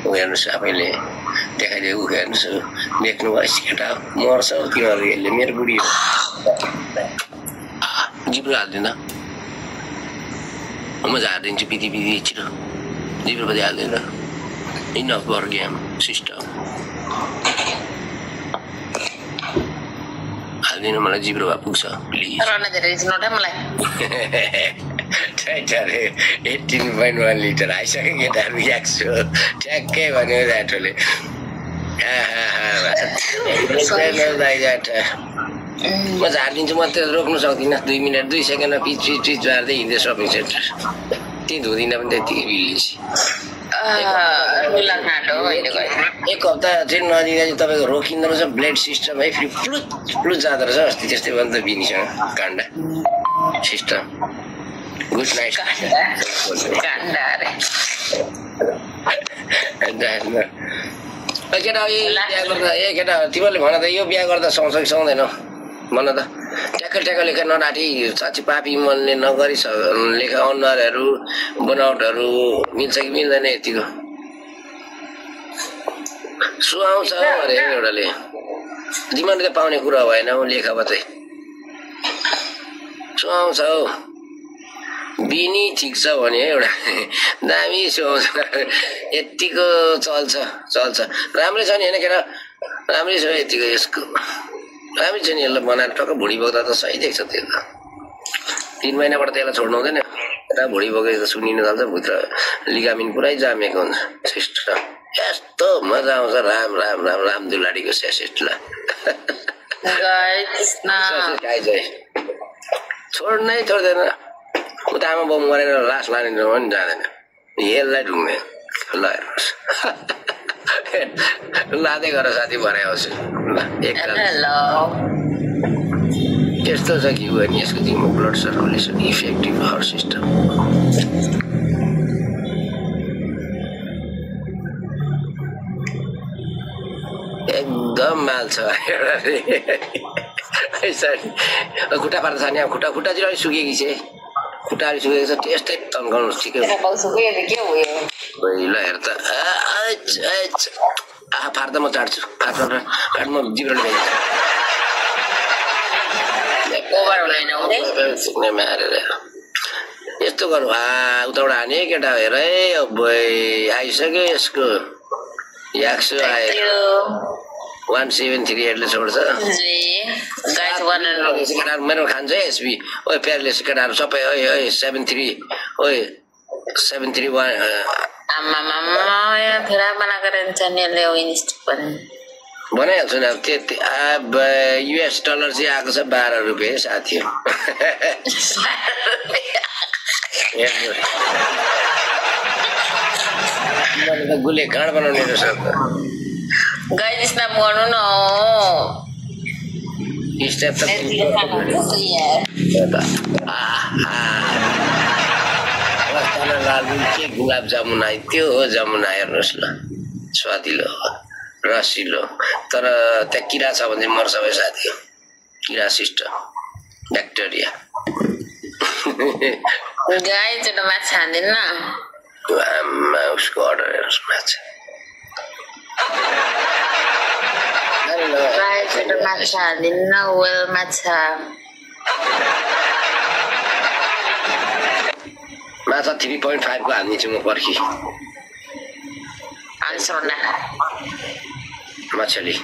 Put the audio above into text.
हेर्नुहोस् आफैले देखाइदियो ऊ हेर्नुहोस् देख्नु भयो केटा मर्छ तिमीहरू यसले मेरो बुढी हो जिब्रो हाल्दैन म झारिदिन्छु बिदी बिदी छिटो जिब्रो पनि हाल्दैन इनफ फर गेम सिस्टम हाल्दिनु मलाई जिब्रो भए पुग्छ प्लिज 18.1 लिटर आइसक्यो केटाहरू याक्छु ठ्याक्कै भन्यो जाटोले म झारिदिन्छु म त रोक्नु सक्दिनँ 2 मिनट 2 सेकेन्डमा पिच झार्दै हिँड्दै सपिङ सेन्टर त्यही धुँदिनँ पनि त्यतिकै बिल्लिसी एक हप्ता चाहिँ नदिँदा चाहिँ तपाईँको रोकिँदो रहेछ ब्लेड सिस्टम है फेरि फ्लुट जाँदो रहेछ अस्ति त्यस्तै भन्दा बिनीसँग काण्डा सिस्टम गुड नाइट केटा केटा तिमीहरूले भन त यो बिहा गर्दा सुहाउँछ कि सुहाउँदैन भन त ट्याक्क लेखा नराटी साँच्ची पापी मनले नगरी लेखा अनुहारहरू बनावटहरू मिल्छ कि मिल्दैन यतिको सुहाउँछ अरे एउटाले दिमागले त पाउने कुरा भएन हौ लेखा मात्रै सुहाउँछ हौ बिनी ठिक छ भने एउटा दामी सुहाउँछ यतिको चल्छ राम्रै छ नि होइन केटा राम्रै छ यतिको यसको राम्रै छ नि यसलाई बनाएर टक्क भुँडी बोक्दा त सही देख्छ त्यो त 3 महिनाबाट त्यसलाई छोड्नु हुँदैन यता भुँडी बोकेको त सुनिनु थाल्छ भित्र लिगामिन पुरै जामेको हुन्छ सिस्टम यस्तो मजा आउँछ राम दुलाडीको स्यासेटलाई छोड्नै छोड्दैन उता आमा बाउ मरेर लास लाने पनि जाँदैन यसलाई ढुङ्ने ल हेर्नुहोस् लाँदै गर साथी भरे आउँछु ल यस्तो छ कि भने यसको जिउमा ब्लड सर्कुलेसन इफेक्टिभ हर सिस्टम एकदम माल छ खुट्टा पार्दा छ नि खुट्टा चाहिँ अलिक सुकेकी छ खुट्टाहरू सुकेको छ त्यस्तै तन्काउनु ठिकै ल हेर त फाट्दा म चाट्छु फाट म जिब्रोले यस्तो गरौँ उताबाट हाने केटा हेर है अब आइसक्यो यसको याक्सु आयो 1738 ले छोड्छ केटाहरू मेरो खान्छ है एसबी ओए प्यारले केटाहरू सबै ओए 73 ओए 731 बनाइहाल्छु नि अब त्यति अब US डलर चाहिँ आएको छ 12 रुपियाँ साथी गुले गाड बनाउने रहेछ गाइस ना मर्नु न स्टेप त के गुलाब जामुन आयो त्यो हो जामुन हेर्नुहोस् ल स्वादिलो रसिलो तर त्यहाँ किरा छ भने मर्छ भाइ साथी किरा सिस्टम ब्याक्टेरिया गाइस एउटा माछा हान्दिन न उसको अर्डर हेर्नुहोस् माछा गाइस एउटा माछा हान्दिन न वेल माछा माछा 3.5 को हान्दिन्छु म पर्खी आन्सर न मछली